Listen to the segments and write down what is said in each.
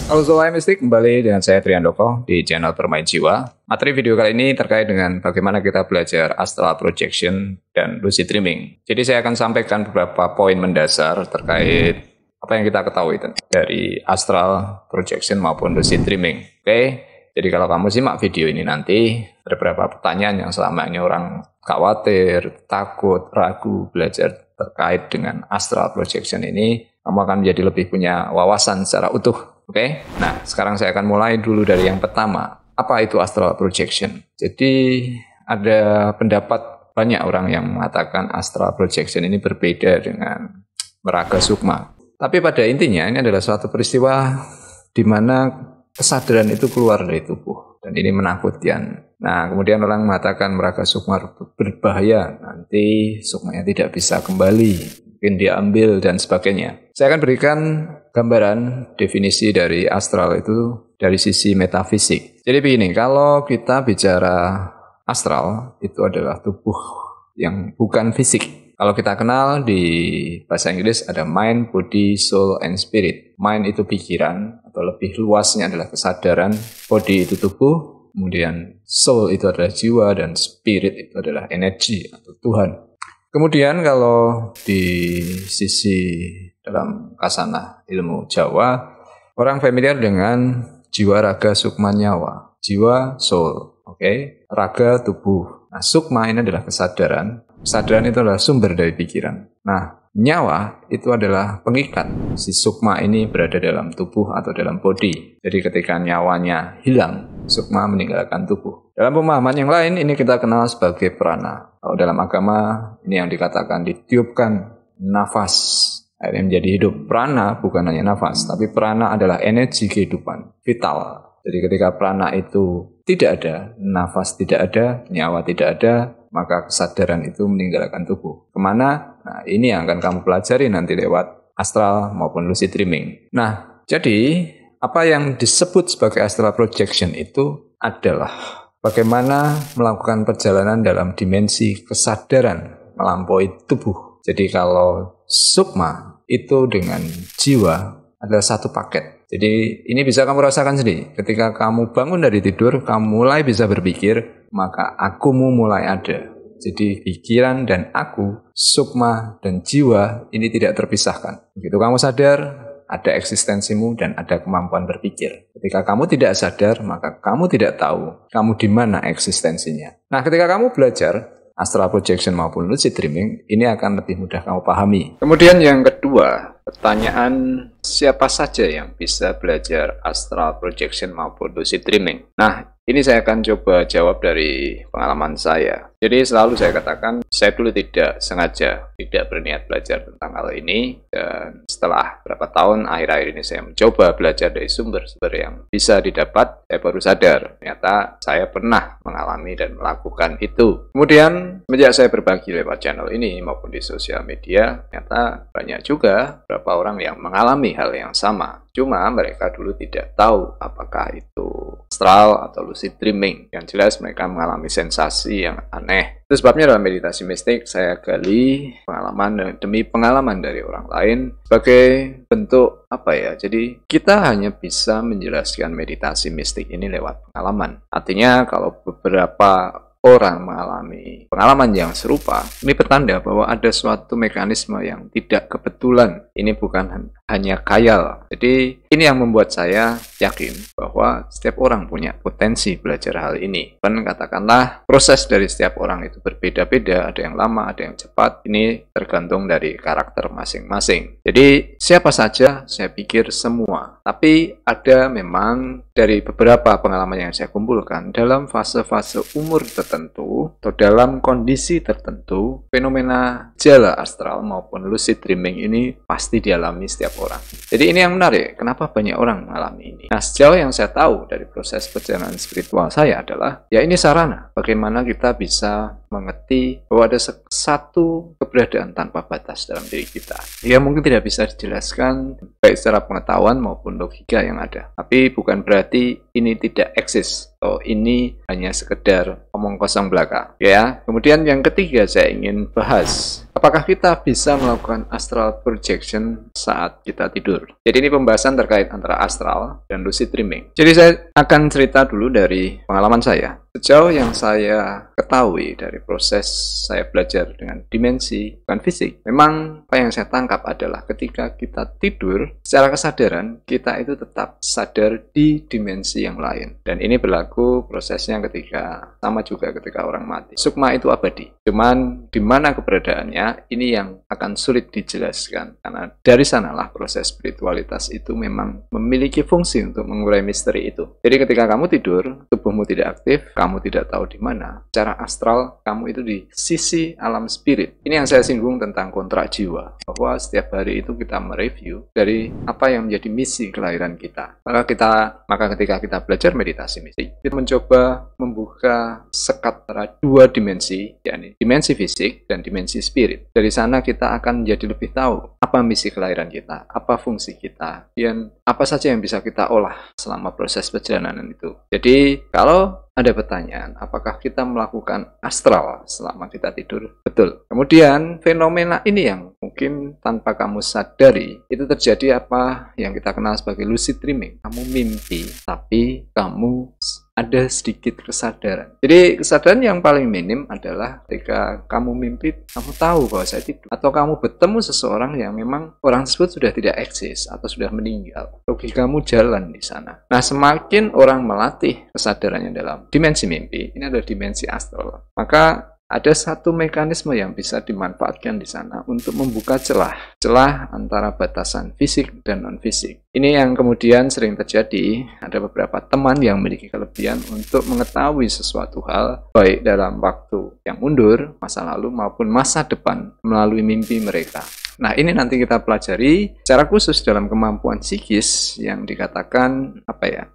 Halo Sobat Mistik, kembali dengan saya Triandoko di channel Bermain Jiwa. Materi video kali ini terkait dengan bagaimana kita belajar astral projection dan lucid dreaming. Jadi saya akan sampaikan beberapa poin mendasar terkait apa yang kita ketahui dari astral projection maupun lucid dreaming. Oke, jadi kalau kamu simak video ini nanti, ada beberapa pertanyaan yang selama ini orang khawatir, takut, ragu belajar terkait dengan astral projection ini, kamu akan menjadi lebih punya wawasan secara utuh. Oke, nah sekarang saya akan mulai dulu dari yang pertama. Apa itu astral projection? Jadi ada pendapat banyak orang yang mengatakan astral projection ini berbeda dengan meraga sukma. Tapi pada intinya ini adalah suatu peristiwa di mana kesadaran itu keluar dari tubuh. Dan ini menakutkan. Nah kemudian orang mengatakan meraga sukma berbahaya. Nanti sukmanya tidak bisa kembali. Mungkin diambil dan sebagainya. Saya akan berikan gambaran definisi dari astral itu dari sisi metafisik. Jadi begini, kalau kita bicara astral itu adalah tubuh yang bukan fisik. Kalau kita kenal di bahasa Inggris ada mind, body, soul, and spirit. Mind itu pikiran atau lebih luasnya adalah kesadaran. Body itu tubuh, kemudian soul itu adalah jiwa dan spirit itu adalah energi atau Tuhan. Kemudian kalau di sisi dalam kasana ilmu Jawa, orang familiar dengan jiwa, raga, sukma, nyawa. Jiwa, soul, oke. Raga, tubuh. Nah, sukma ini adalah kesadaran. Kesadaran itu adalah sumber dari pikiran. Nah, nyawa itu adalah pengikat. Si sukma ini berada dalam tubuh atau dalam body. Jadi ketika nyawanya hilang, sukma meninggalkan tubuh. Dalam pemahaman yang lain, ini kita kenal sebagai prana. Kalau dalam agama, ini yang dikatakan ditiupkan nafas. Akhirnya menjadi hidup. Prana bukan hanya nafas, tapi prana adalah energi kehidupan, vital. Jadi ketika prana itu tidak ada, nafas tidak ada, nyawa tidak ada, maka kesadaran itu meninggalkan tubuh. Kemana? Nah, ini yang akan kamu pelajari nanti lewat astral maupun lucid dreaming. Nah, jadi apa yang disebut sebagai astral projection itu adalah bagaimana melakukan perjalanan dalam dimensi kesadaran melampaui tubuh. Jadi kalau sukma itu dengan jiwa adalah satu paket. Jadi ini bisa kamu rasakan sendiri. Ketika kamu bangun dari tidur, kamu mulai bisa berpikir, maka akumu mulai ada. Jadi pikiran dan aku, sukma dan jiwa ini tidak terpisahkan. Begitu kamu sadar, ada eksistensimu dan ada kemampuan berpikir. Ketika kamu tidak sadar, maka kamu tidak tahu kamu di mana eksistensinya. Nah, ketika kamu belajar astral projection maupun lucid dreaming, ini akan lebih mudah kamu pahami. Kemudian yang kedua, pertanyaan siapa saja yang bisa belajar astral projection maupun lucid dreaming? Nah, ini saya akan coba jawab dari pengalaman saya. Jadi selalu saya katakan, saya dulu tidak sengaja, tidak berniat belajar tentang hal ini. Dan setelah beberapa tahun, akhir-akhir ini saya mencoba belajar dari sumber-sumber yang bisa didapat, saya baru sadar, ternyata saya pernah mengalami dan melakukan itu. Kemudian, sejak saya berbagi lewat channel ini maupun di sosial media, ternyata banyak juga beberapa orang yang mengalami hal yang sama. Cuma mereka dulu tidak tahu apakah itu astral atau lucid dreaming. Yang jelas mereka mengalami sensasi yang aneh. Itu sebabnya dalam meditasi mistik saya gali pengalaman demi pengalaman dari orang lain sebagai bentuk apa ya? Jadi kita hanya bisa menjelaskan meditasi mistik ini lewat pengalaman. Artinya kalau beberapa orang mengalami pengalaman yang serupa, ini pertanda bahwa ada suatu mekanisme yang tidak kebetulan. Ini bukan hanya khayal. Jadi ini yang membuat saya yakin bahwa setiap orang punya potensi belajar hal ini. Dan katakanlah proses dari setiap orang itu berbeda-beda, ada yang lama, ada yang cepat. Ini tergantung dari karakter masing-masing. Jadi siapa saja, saya pikir semua. Tapi ada memang dari beberapa pengalaman yang saya kumpulkan dalam fase-fase umur tertentu atau dalam kondisi tertentu, fenomena jala astral maupun lucid dreaming ini pasti dialami setiap orang. Jadi ini yang menarik, kenapa banyak orang mengalami ini. Nah, sejauh yang saya tahu dari proses perjalanan spiritual saya adalah, ya ini sarana bagaimana kita bisa mengerti bahwa ada satu keberadaan tanpa batas dalam diri kita. Ya mungkin tidak bisa dijelaskan baik secara pengetahuan maupun logika yang ada. Tapi bukan berarti ini tidak eksis atau ini hanya sekedar omong kosong belaka. Ya. Kemudian yang ketiga saya ingin bahas, apa Apakah kita bisa melakukan astral projection saat kita tidur? Jadi ini pembahasan terkait antara astral dan lucid dreaming. Jadi saya akan cerita dulu dari pengalaman saya. Sejauh yang saya ketahui dari proses saya belajar dengan dimensi bukan fisik, memang apa yang saya tangkap adalah ketika kita tidur, secara kesadaran kita itu tetap sadar di dimensi yang lain. Dan ini berlaku prosesnya sama juga ketika orang mati. Sukma itu abadi. Cuman di mana keberadaannya, ini yang akan sulit dijelaskan. Karena dari sanalah proses spiritualitas itu memang memiliki fungsi untuk mengurai misteri itu. Jadi ketika kamu tidur, tubuhmu tidak aktif, kamu tidak tahu di mana. Secara astral, kamu itu di sisi alam spirit. Ini yang saya singgung tentang kontrak jiwa. Bahwa setiap hari itu kita mereview dari apa yang menjadi misi kelahiran kita. Maka ketika kita belajar meditasi mistik, kita mencoba membuka sekat antara dua dimensi, yakni dimensi fisik dan dimensi spirit. Dari sana kita akan menjadi lebih tahu apa misi kelahiran kita, apa fungsi kita, dan apa saja yang bisa kita olah selama proses perjalanan itu. Jadi kalau ada pertanyaan, apakah kita melakukan astral selama kita tidur? Betul. Kemudian fenomena ini yang mungkin tanpa kamu sadari, itu terjadi apa yang kita kenal sebagai lucid dreaming. Kamu mimpi, tapi kamu ada sedikit kesadaran. Jadi kesadaran yang paling minim adalah ketika kamu mimpi, kamu tahu bahwa saya tidur. Atau kamu bertemu seseorang yang memang orang tersebut sudah tidak eksis atau sudah meninggal. Logikamu jalan di sana. Nah, semakin orang melatih kesadarannya dalam dimensi mimpi, ini adalah dimensi astral, maka ada satu mekanisme yang bisa dimanfaatkan di sana untuk membuka celah antara batasan fisik dan non-fisik. Ini yang kemudian sering terjadi. Ada beberapa teman yang memiliki kelebihan untuk mengetahui sesuatu hal, baik dalam waktu yang mundur, masa lalu maupun masa depan melalui mimpi mereka. Nah, ini nanti kita pelajari secara khusus dalam kemampuan psikis yang dikatakan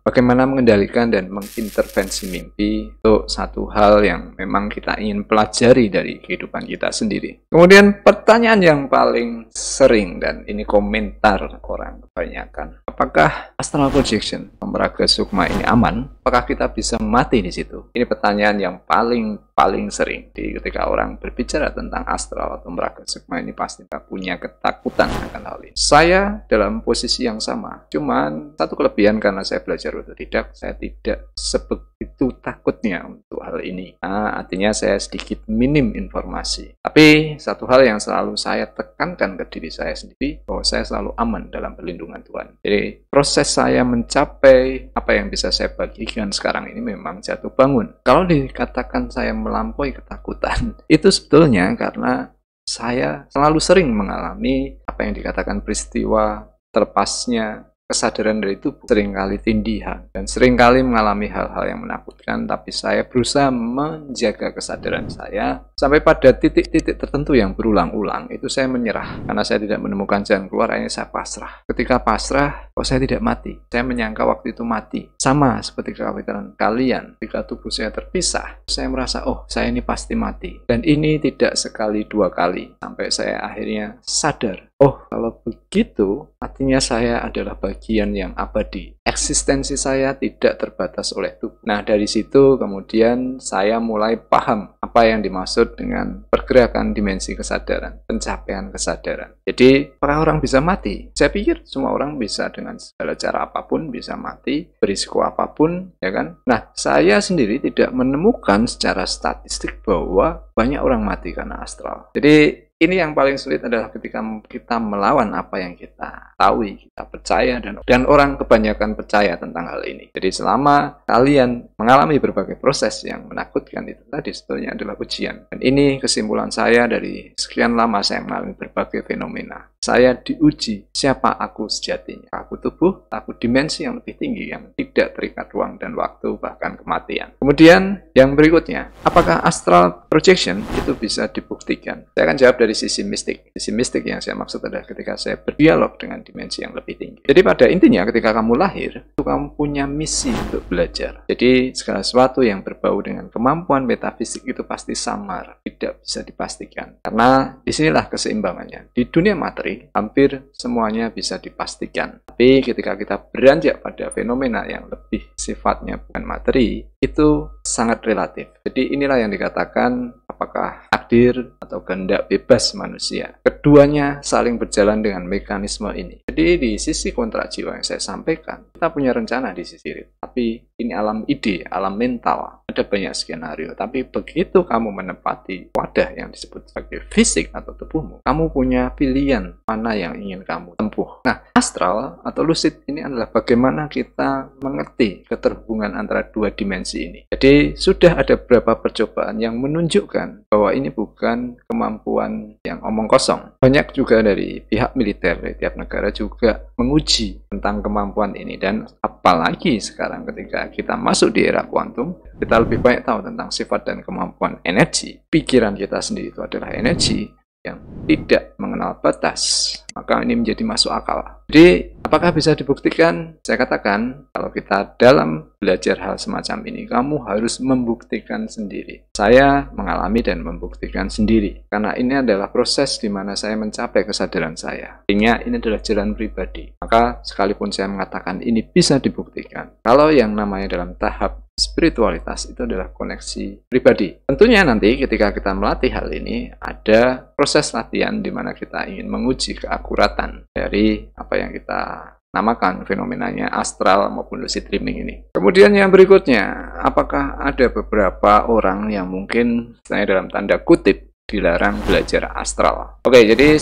bagaimana mengendalikan dan mengintervensi mimpi untuk satu hal yang memang kita ingin pelajari dari kehidupan kita sendiri. Kemudian pertanyaan yang paling sering, dan ini komentar orang kebanyakan, apakah astral projection pemeraga sukma ini aman? Apakah kita bisa mati di situ? Ini pertanyaan yang paling sering ketika orang berbicara tentang astral atau meraga sukma ini pasti punya ketakutan akan hal ini. Saya dalam posisi yang sama, cuman satu kelebihan karena saya belajar otodidak, saya tidak sebegitu takutnya untuk hal ini. Nah, artinya saya sedikit minim informasi. Tapi satu hal yang selalu saya tekankan ke diri saya sendiri, bahwa saya selalu aman dalam perlindungan Tuhan. Jadi proses saya mencapai apa yang bisa saya bagikan sekarang ini memang jatuh bangun. Kalau dikatakan saya melampaui ketakutan, itu sebetulnya karena saya selalu sering mengalami apa yang dikatakan peristiwa terlepasnya kesadaran dari tubuh, seringkali tindihan, dan seringkali mengalami hal-hal yang menakutkan, tapi saya berusaha menjaga kesadaran saya sampai pada titik-titik tertentu yang berulang-ulang. Itu saya menyerah, karena saya tidak menemukan jalan keluar, akhirnya saya pasrah. Ketika pasrah, kok saya tidak mati? Saya menyangka waktu itu mati. Sama seperti kekhawatiran kalian, ketika tubuh saya terpisah, saya merasa, oh saya ini pasti mati. Dan ini tidak sekali dua kali, sampai saya akhirnya sadar, oh kalau begitu, artinya saya adalah bagian yang abadi. Eksistensi saya tidak terbatas oleh tubuh. Nah, dari situ kemudian saya mulai paham apa yang dimaksud dengan pergerakan dimensi kesadaran, pencapaian kesadaran. Jadi, apakah orang bisa mati? Saya pikir semua orang bisa dengan segala cara apapun bisa mati, berisiko apapun, ya kan? Nah, saya sendiri tidak menemukan secara statistik bahwa banyak orang mati karena astral. Jadi, ini yang paling sulit adalah ketika kita melawan apa yang kita tahu, kita percaya, dan orang kebanyakan percaya tentang hal ini. Jadi selama kalian mengalami berbagai proses yang menakutkan itu tadi sebetulnya adalah ujian. Dan ini kesimpulan saya dari sekian lama saya mengalami berbagai fenomena. Saya diuji siapa aku sejatinya. Aku tubuh, aku dimensi yang lebih tinggi yang tidak terikat ruang dan waktu, bahkan kematian. Kemudian yang berikutnya, apakah astral projection itu bisa dibuktikan? Saya akan jawab dari sisi mistik. Sisi mistik yang saya maksud adalah ketika saya berdialog dengan dimensi yang lebih tinggi. Jadi pada intinya ketika kamu lahir, itu kamu punya misi untuk belajar. Jadi segala sesuatu yang berbau dengan kemampuan metafisik itu pasti samar, tidak bisa dipastikan. Karena disinilah keseimbangannya. Di dunia materi, Oke, hampir semuanya bisa dipastikan. Tapi ketika kita beranjak pada fenomena yang lebih sifatnya bukan materi, itu sangat relatif. Jadi inilah yang dikatakan apakah takdir atau kehendak bebas manusia. Keduanya saling berjalan dengan mekanisme ini. Jadi di sisi kontrak jiwa yang saya sampaikan, kita punya rencana di sisi rit. Tapi ini alam ide, alam mental. Ada banyak skenario. Tapi begitu kamu menempati wadah yang disebut sebagai fisik atau tubuhmu, kamu punya pilihan mana yang ingin kamu tempuh. Nah, astral atau lucid ini adalah bagaimana kita mengerti keterhubungan antara dua dimensi ini. Jadi sudah ada beberapa percobaan yang menunjukkan bahwa ini bukan kemampuan yang omong kosong. Banyak juga dari pihak militer dari tiap negara juga menguji tentang kemampuan ini, dan apalagi sekarang ketika kita masuk di era kuantum, kita lebih banyak tahu tentang sifat dan kemampuan energi. Pikiran kita sendiri itu adalah energi yang tidak mengenal batas, maka ini menjadi masuk akal. Jadi apakah bisa dibuktikan? Saya katakan kalau kita dalam belajar hal semacam ini, kamu harus membuktikan sendiri. Saya mengalami dan membuktikan sendiri, karena ini adalah proses di mana saya mencapai kesadaran saya. Artinya ini adalah jalan pribadi. Maka sekalipun saya mengatakan ini bisa dibuktikan, kalau yang namanya dalam tahap spiritualitas itu adalah koneksi pribadi. Tentunya nanti ketika kita melatih hal ini, ada proses latihan di mana kita ingin menguji keakuratan dari apa yang kita namakan fenomenanya astral maupun lucid dreaming ini. Kemudian yang berikutnya, apakah ada beberapa orang yang mungkin saya dalam tanda kutip dilarang belajar astral? Oke, jadi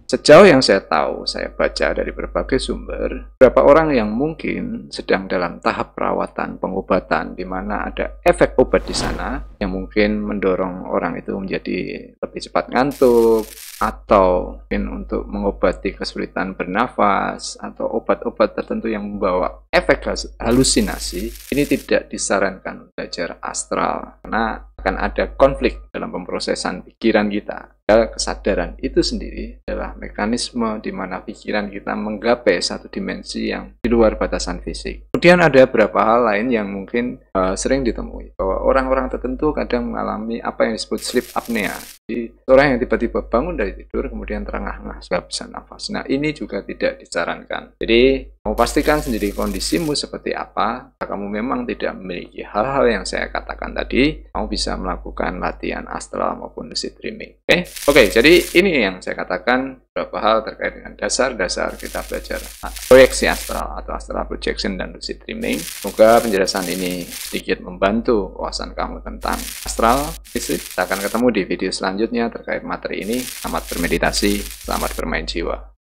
sejauh yang saya tahu, saya baca dari berbagai sumber, beberapa orang yang mungkin sedang dalam tahap perawatan, pengobatan, di mana ada efek obat di sana, yang mungkin mendorong orang itu menjadi lebih cepat ngantuk, atau mungkin untuk mengobati kesulitan bernafas, atau obat-obat tertentu yang membawa efek halusinasi, ini tidak disarankan belajar astral, karena akan ada konflik dalam pemrosesan pikiran kita. Kesadaran itu sendiri adalah mekanisme di mana pikiran kita menggapai satu dimensi yang di luar batasan fisik. Kemudian ada beberapa hal lain yang mungkin sering ditemui, bahwa orang-orang tertentu kadang mengalami apa yang disebut sleep apnea. Jadi orang yang tiba-tiba bangun dari tidur kemudian terengah-engah sudah bisa nafas. Nah, ini juga tidak disarankan. Jadi kamu pastikan sendiri kondisimu seperti apa. Jika kamu memang tidak memiliki hal-hal yang saya katakan tadi, kamu bisa melakukan latihan astral maupun lucid dreaming. Oke, jadi ini yang saya katakan beberapa hal terkait dengan dasar-dasar kita belajar proyeksi astral atau astral projection dan lucid dreaming. Semoga penjelasan ini sedikit membantu wawasan kamu tentang astral. Kita akan ketemu di video selanjutnya terkait materi ini. Selamat bermeditasi, selamat bermain jiwa.